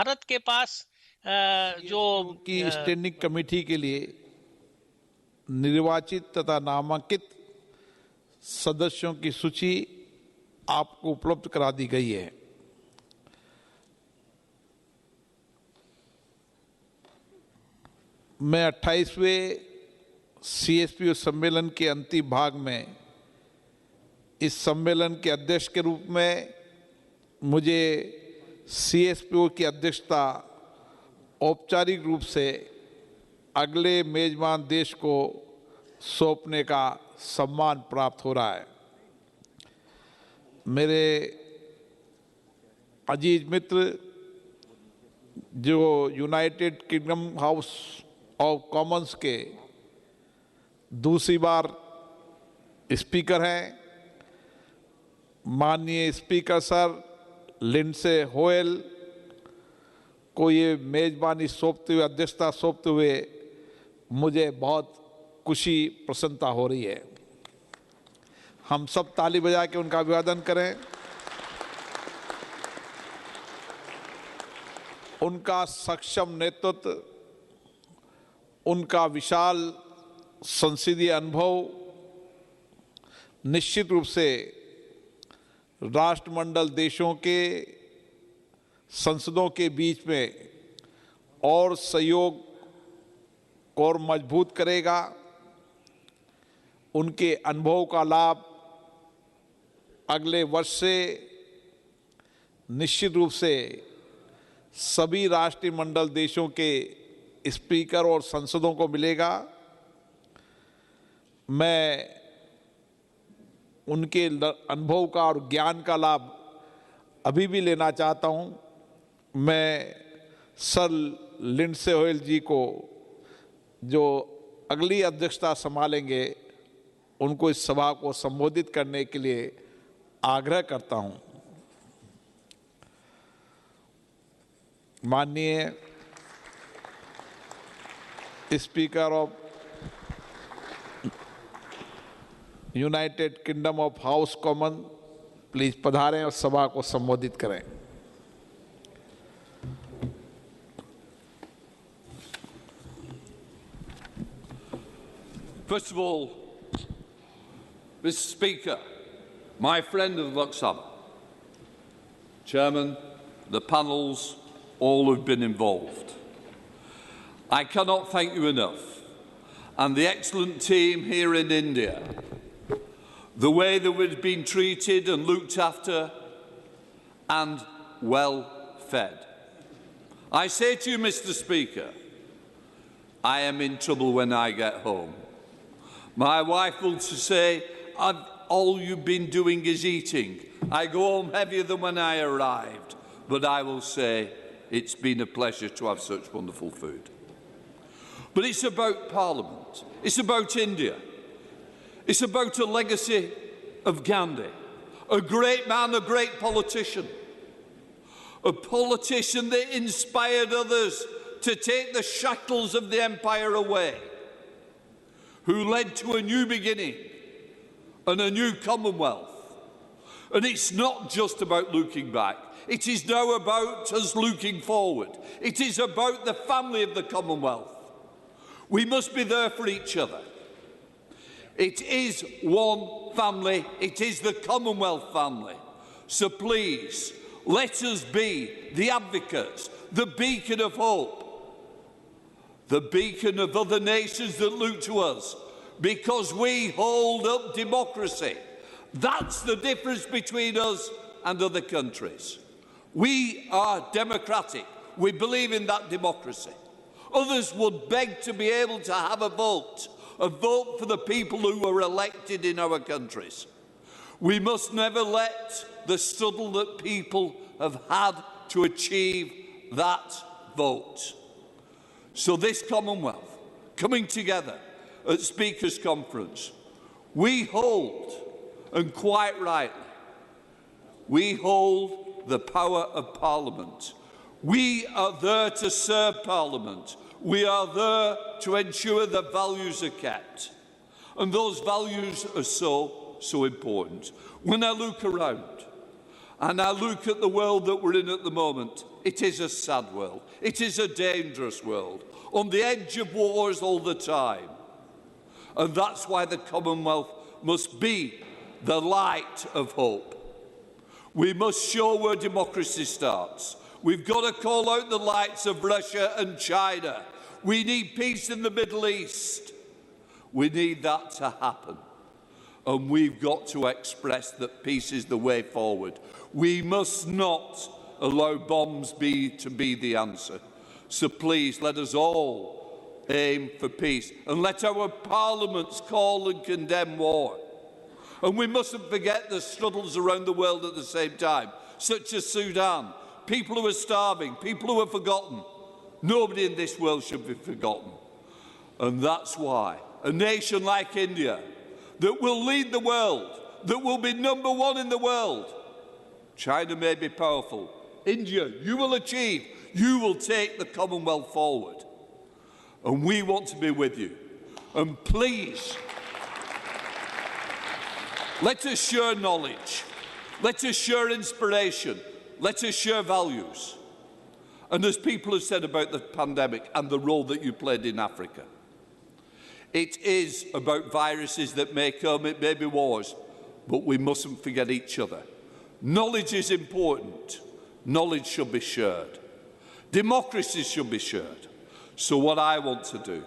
भारत के पास जो की स्टैंडिंग कमेटी के लिए निर्वाचित तथा नामांकित सदस्यों की सूची आपको उपलब्ध करा दी गई है। मैं 28वें CSPO सम्मेलन के अंतिम भाग में इस सम्मेलन के अध्यक्ष के रूप में मुझे CSPO की अध्यक्षता औपचारिक रूप से अगले मेजबान देश को सौंपने का सम्मान प्राप्त हो रहा है। मेरे अजीज मित्र जो United kingdom house of Commons के दूसरी बार स्पीकर हैं, माननीय स्पीकर सर लिंडसे होयल को ये मेजबानी सौंपते हुए, अध्यक्षता सौंपते हुए मुझे बहुत खुशी प्रसन्नता हो रही है। हम सब ताली बजा के उनका अभिवादन करें। उनका सक्षम नेतृत्व, उनका विशाल संसदीय अनुभव निश्चित रूप से राष्ट्रमंडल देशों के संसदों के बीच में और सहयोग को और मजबूत करेगा। उनके अनुभव का लाभ अगले वर्ष से निश्चित रूप से सभी राष्ट्रीय मंडल देशों के स्पीकर और संसदों को मिलेगा। मैं उनके अनुभव का और ज्ञान का लाभ अभी भी लेना चाहता हूं। मैं सर लिंडसे होयल जी को जो अगली अध्यक्षता संभालेंगे उनको इस सभा को संबोधित करने के लिए आग्रह करता हूं। माननीय speaker of United Kingdom of House Common, please पधारें और सभा को संबोधित करें। First of all, Mr. Speaker, my friend of Luxembourg, Chairman, the panels, all who've been involved. I cannot thank you enough, and the excellent team here in India, the way that we've been treated and looked after and well fed. I say to you, Mr. Speaker, I am in trouble when I get home. My wife will say, all you've been doing is eating. I go home heavier than when I arrived, but I will say it's been a pleasure to have such wonderful food. But it's about Parliament. It's about India. It's about a legacy of Gandhi, a great man, a great politician, a politician that inspired others to take the shackles of the empire away, who led to a new beginning and a new Commonwealth. And it's not just about looking back. It is now about us looking forward. It is about the family of the Commonwealth. We must be there for each other. It is one family. It is the Commonwealth family. So please, let us be the advocates, the beacon of hope, the beacon of other nations that look to us, because we hold up democracy. That's the difference between us and other countries. We are democratic. We believe in that democracy. Others would beg to be able to have a vote for the people who are elected in our countries. We must never let the struggle that people have had to achieve that vote. So this Commonwealth, coming together at Speakers' Conference, we hold, and quite rightly, we hold the power of Parliament. We are there to serve Parliament. We are there to ensure that values are kept. And those values are so important. When I look around, and I look at the world that we're in at the moment, it is a sad world. It is a dangerous world, on the edge of wars all the time. And that's why the Commonwealth must be the light of hope. We must show where democracy starts. We've got to call out the lights of Russia and China. We need peace in the Middle East. We need that to happen. And we've got to express that peace is the way forward. We must not allow bombs to be the answer. So please, let us all aim for peace. And let our parliaments call and condemn war. And we mustn't forget the struggles around the world at the same time, such as Sudan. People who are starving, people who are forgotten. Nobody in this world should be forgotten. And that's why a nation like India, that will lead the world, that will be #1 in the world. China may be powerful. India, you will achieve. You will take the Commonwealth forward. And we want to be with you. And please, let us share knowledge. Let us share inspiration. Let us share values. And as people have said about the pandemic and the role that you played in Africa, it is about viruses that may come, it may be wars, but we mustn't forget each other. Knowledge is important. Knowledge should be shared. Democracy should be shared. So what I want to do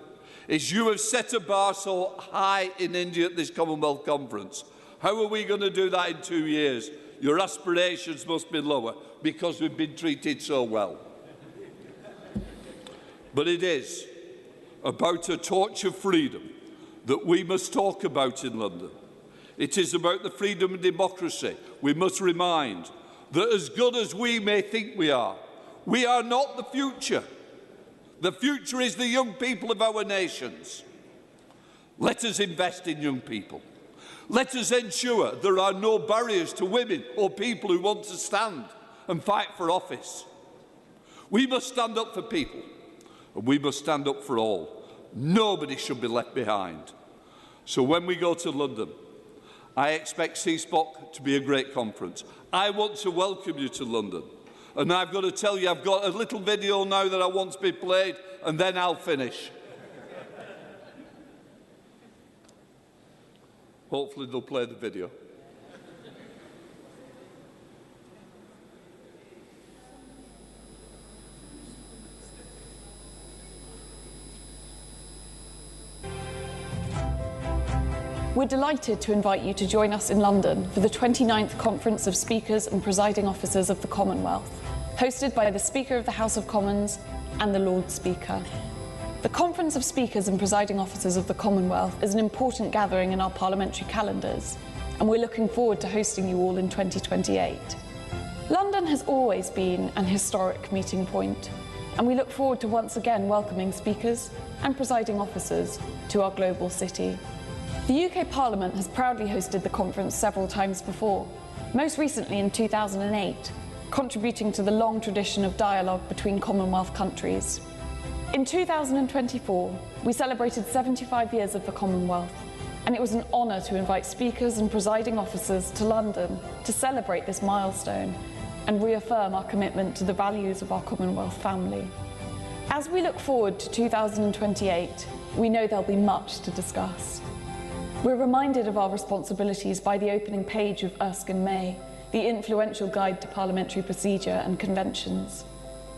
is, you have set a bar so high in India at this Commonwealth Conference. How are we going to do that in 2 years? Your aspirations must be lower because we've been treated so well. But it is about a torch of freedom that we must talk about in London. It is about the freedom and democracy. We must remind that as good as we may think we are not the future. The future is the young people of our nations. Let us invest in young people. Let us ensure there are no barriers to women or people who want to stand and fight for office. We must stand up for people, and we must stand up for all. Nobody should be left behind. So when we go to London, I expect CSPOC to be a great conference. I want to welcome you to London. And I've got to tell you, I've got a little video now that I want to be played, and then I'll finish. Hopefully they'll play the video. We're delighted to invite you to join us in London for the 29th Conference of Speakers and Presiding Officers of the Commonwealth, hosted by the Speaker of the House of Commons and the Lord Speaker. The Conference of Speakers and Presiding Officers of the Commonwealth is an important gathering in our parliamentary calendars, and we're looking forward to hosting you all in 2028. London has always been an historic meeting point, and we look forward to once again welcoming speakers and presiding officers to our global city. The UK Parliament has proudly hosted the conference several times before, most recently in 2008, contributing to the long tradition of dialogue between Commonwealth countries. In 2024, we celebrated 75 years of the Commonwealth, and it was an honour to invite speakers and presiding officers to London to celebrate this milestone and reaffirm our commitment to the values of our Commonwealth family. As we look forward to 2028, we know there'll be much to discuss. We're reminded of our responsibilities by the opening page of Erskine May, the influential guide to parliamentary procedure and conventions.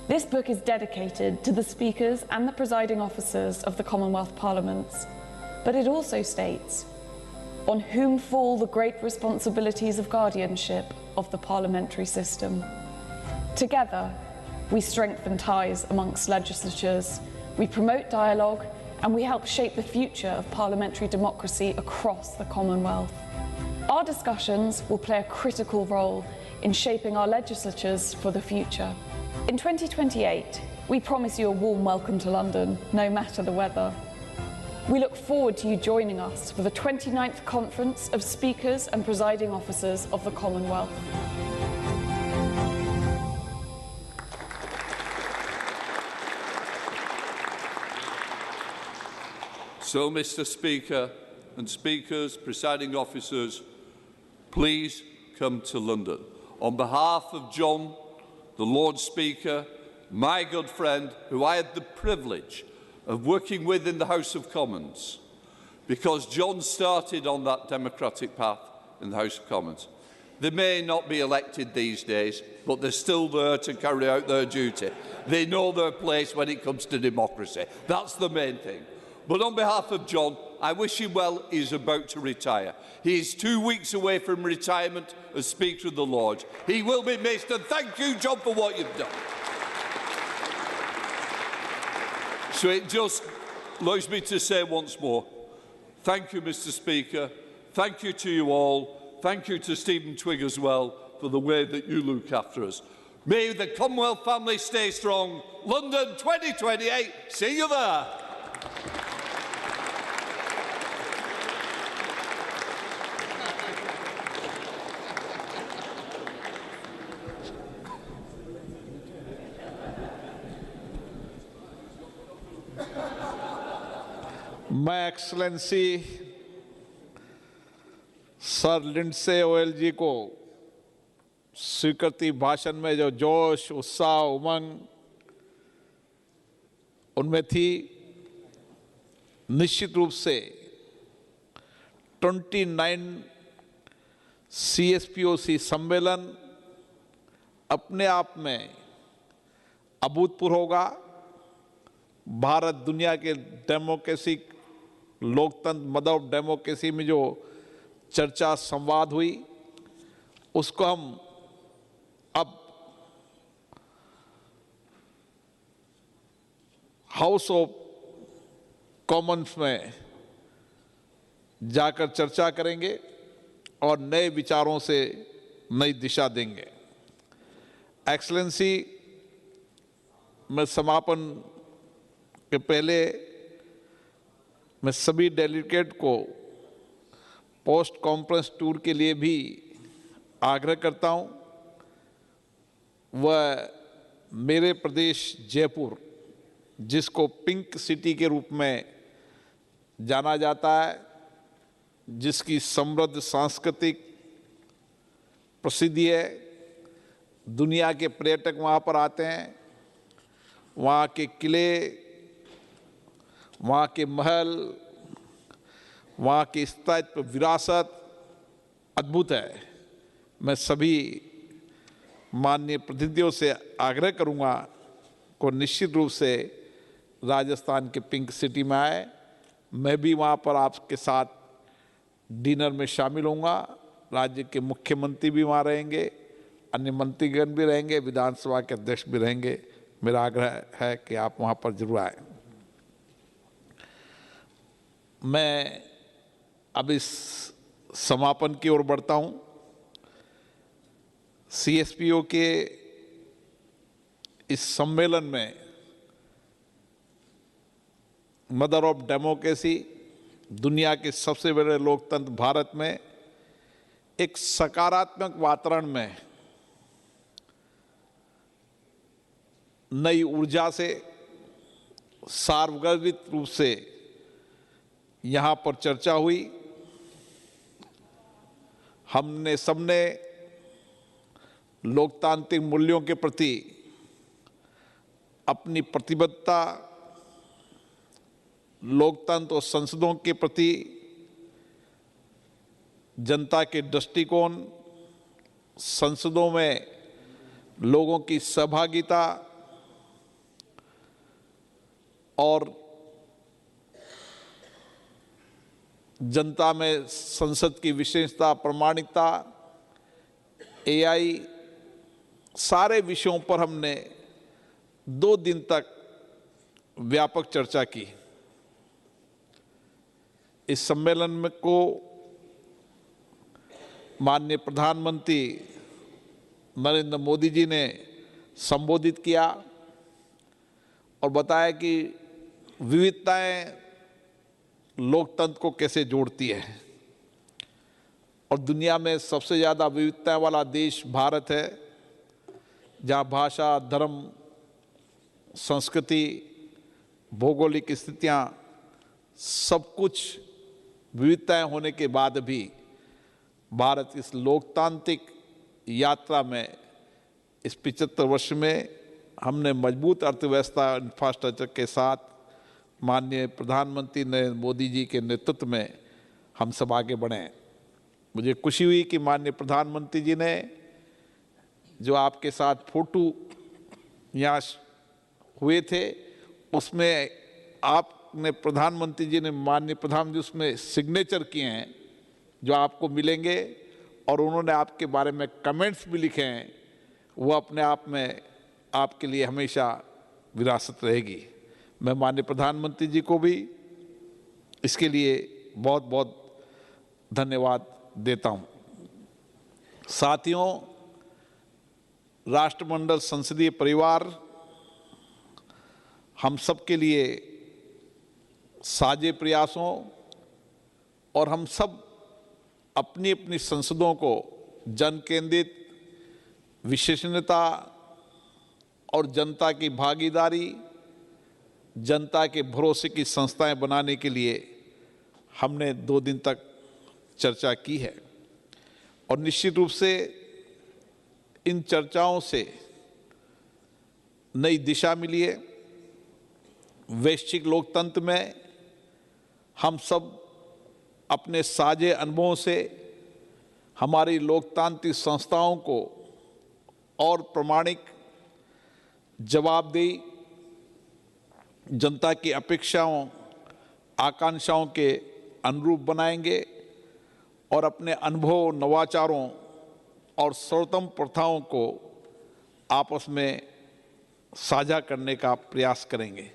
This book is dedicated to the speakers and the presiding officers of the Commonwealth Parliaments, but it also states, "On whom fall the great responsibilities of guardianship of the parliamentary system." Together, we strengthen ties amongst legislatures, we promote dialogue, and we help shape the future of parliamentary democracy across the Commonwealth. Our discussions will play a critical role in shaping our legislatures for the future. In 2028, we promise you a warm welcome to London, no matter the weather. We look forward to you joining us for the 29th Conference of Speakers and Presiding Officers of the Commonwealth. So, Mr. Speaker and Speakers, Presiding Officers, please come to London. on behalf of John, the Lord Speaker, my good friend, who I had the privilege of working with in the House of Commons, because John started on that democratic path in the House of Commons. They may not be elected these days, but they're still there to carry out their duty. They know their place when it comes to democracy. That's the main thing. But on behalf of John, I wish him well. He's about to retire. He is 2 weeks away from retirement as Speaker of the Lords. He will be missed, and thank you, John, for what you've done. So it just allows me to say once more, thank you, Mr. Speaker. Thank you to you all. Thank you to Stephen Twigg as well for the way that you look after us. May the Commonwealth family stay strong. London 2028. See you there. मैं excellency sir Lindsey OL जी को स्वीकृति भाषण में जो जोश, उत्साह, उमंग उनमें थी, निश्चित रूप से 29 CSPOC सम्मेलन अपने आप में अभूतपूर्व होगा। भारत दुनिया के डेमोक्रेसी, लोकतंत्र, मदर ऑफ डेमोक्रेसी में जो चर्चा, संवाद हुई, उसको हम अब हाउस ऑफ कॉमन्स में जाकर चर्चा करेंगे और नए विचारों से नई दिशा देंगे। एक्सलेंसी, मैं समापन के पहले मैं सभी डेलीगेट को पोस्ट कॉन्फ्रेंस टूर के लिए भी आग्रह करता हूं। वह मेरे प्रदेश जयपुर, जिसको पिंक सिटी के रूप में जाना जाता है, जिसकी समृद्ध सांस्कृतिक प्रसिद्धि है, दुनिया के पर्यटक वहाँ पर आते हैं, वहाँ के किले, वहाँ के महल, वहाँ की स्थायित्व विरासत अद्भुत है। मैं सभी माननीय प्रतिनिधियों से आग्रह करूँगा को निश्चित रूप से राजस्थान के पिंक सिटी में आए। मैं भी वहाँ पर आपके साथ डिनर में शामिल होऊंगा। राज्य के मुख्यमंत्री भी वहाँ रहेंगे, अन्य मंत्रीगण भी रहेंगे, विधानसभा के अध्यक्ष भी रहेंगे। मेरा आग्रह है कि आप वहाँ पर जरूर आए। मैं अब इस समापन की ओर बढ़ता हूँ। CSPO के इस सम्मेलन में मदर ऑफ डेमोक्रेसी, दुनिया के सबसे बड़े लोकतंत्र भारत में एक सकारात्मक वातावरण में नई ऊर्जा से सार्वजनिक रूप से यहाँ पर चर्चा हुई। हमने सबने लोकतांत्रिक मूल्यों के प्रति अपनी प्रतिबद्धता, लोकतंत्र और संसदों के प्रति जनता के दृष्टिकोण, संसदों में लोगों की सहभागिता और जनता में संसद की विशेषता, प्रामाणिकता, AI, सारे विषयों पर हमने 2 दिन तक व्यापक चर्चा की। इस सम्मेलन में को माननीय प्रधानमंत्री नरेंद्र मोदी जी ने संबोधित किया और बताया कि विविधताएं लोकतंत्र को कैसे जोड़ती है और दुनिया में सबसे ज़्यादा विविधताएं वाला देश भारत है, जहाँ भाषा, धर्म, संस्कृति, भौगोलिक स्थितियाँ सब कुछ विविधताएं होने के बाद भी भारत इस लोकतांत्रिक यात्रा में इस 75 वर्ष में हमने मजबूत अर्थव्यवस्था इंफ्रास्ट्रक्चर के साथ माननीय प्रधानमंत्री नरेंद्र मोदी जी के नेतृत्व में हम सब आगे बढ़े। मुझे खुशी हुई कि माननीय प्रधानमंत्री जी ने जो आपके साथ फोटो यहाँ हुए थे उसमें आपने प्रधानमंत्री जी ने माननीय प्रधानमंत्री उसमें सिग्नेचर किए हैं जो आपको मिलेंगे, और उन्होंने आपके बारे में कमेंट्स भी लिखे हैं, वो अपने आप में आपके लिए हमेशा विरासत रहेगी। मैं माननीय प्रधानमंत्री जी को भी इसके लिए बहुत बहुत धन्यवाद देता हूँ। साथियों, राष्ट्रमंडल संसदीय परिवार हम सब के लिए साझे प्रयासों और हम सब अपनी अपनी संसदों को जन केंद्रित, विशेषज्ञता और जनता की भागीदारी, जनता के भरोसे की संस्थाएं बनाने के लिए हमने 2 दिन तक चर्चा की है, और निश्चित रूप से इन चर्चाओं से नई दिशा मिली है। वैश्विक लोकतंत्र में हम सब अपने साझे अनुभवों से हमारी लोकतांत्रिक संस्थाओं को और प्रामाणिक, जवाबदेही, जनता की अपेक्षाओं, आकांक्षाओं के अनुरूप बनाएंगे और अपने अनुभव, नवाचारों और सर्वोत्तम प्रथाओं को आपस में साझा करने का प्रयास करेंगे।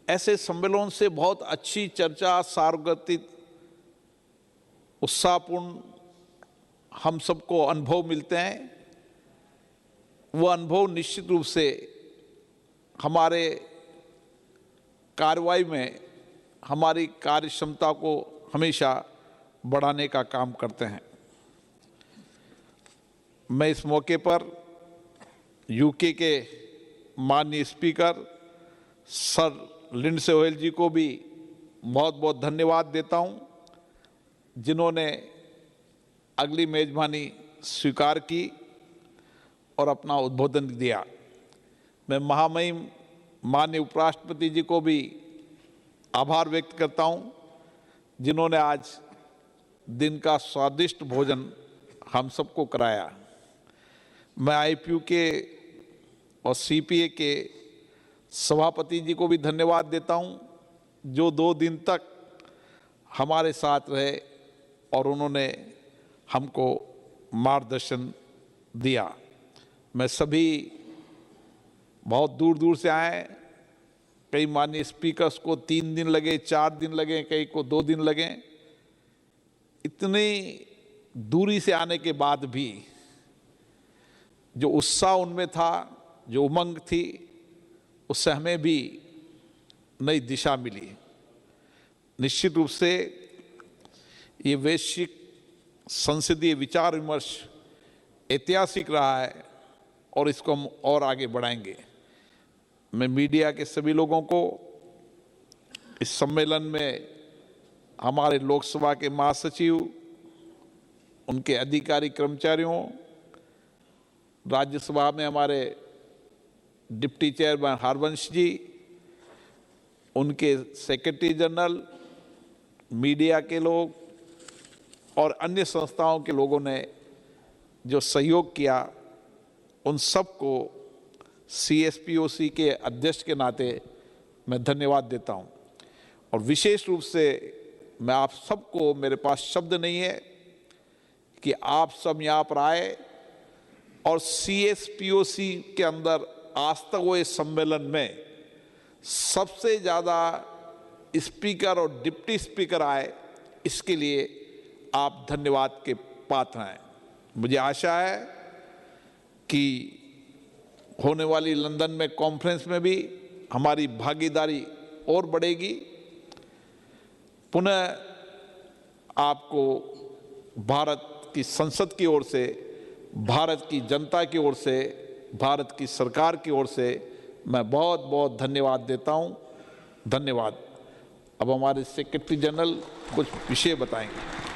ऐसे सम्मेलन से बहुत अच्छी चर्चा, सार्वगतिक, उत्साहपूर्ण हम सबको अनुभव मिलते हैं। वो अनुभव निश्चित रूप से हमारे कार्रवाई में हमारी कार्य क्षमता को हमेशा बढ़ाने का काम करते हैं। मैं इस मौके पर यूके के माननीय स्पीकर सर लिंडसे गोयल जी को भी बहुत बहुत धन्यवाद देता हूं, जिन्होंने अगली मेजबानी स्वीकार की और अपना उद्बोधन दिया। मैं महामहिम माननीय उपराष्ट्रपति जी को भी आभार व्यक्त करता हूं, जिन्होंने आज दिन का स्वादिष्ट भोजन हम सबको कराया। मैं आईपीयू के और सीपीए के सभापति जी को भी धन्यवाद देता हूं, जो 2 दिन तक हमारे साथ रहे और उन्होंने हमको मार्गदर्शन दिया। मैं सभी बहुत दूर दूर से आए, कई माननीय स्पीकर्स को 3 दिन लगे, 4 दिन लगे, कई को 2 दिन लगे। इतनी दूरी से आने के बाद भी जो उत्साह उनमें था, जो उमंग थी, उससे हमें भी नई दिशा मिली। निश्चित रूप से ये वैश्विक संसदीय विचार विमर्श ऐतिहासिक रहा है और इसको हम और आगे बढ़ाएंगे। मैं मीडिया के सभी लोगों को इस सम्मेलन में हमारे लोकसभा के महासचिव, उनके अधिकारी कर्मचारियों, राज्यसभा में हमारे डिप्टी चेयरमैन हरवंश जी, उनके सेक्रेटरी जनरल, मीडिया के लोग और अन्य संस्थाओं के लोगों ने जो सहयोग किया, उन सबको CSPOC के अध्यक्ष के नाते मैं धन्यवाद देता हूं। और विशेष रूप से मैं आप सबको, मेरे पास शब्द नहीं है कि आप सब यहाँ पर आए और CSPOC के अंदर आज तक हुए सम्मेलन में सबसे ज़्यादा स्पीकर और डिप्टी स्पीकर आए, इसके लिए आप धन्यवाद के पात्र हैं। मुझे आशा है कि होने वाली लंदन में कॉन्फ्रेंस में भी हमारी भागीदारी और बढ़ेगी। पुनः आपको भारत की संसद की ओर से, भारत की जनता की ओर से, भारत की सरकार की ओर से मैं बहुत बहुत धन्यवाद देता हूं। धन्यवाद। अब हमारे सेक्रेटरी जनरल कुछ विषय बताएंगे।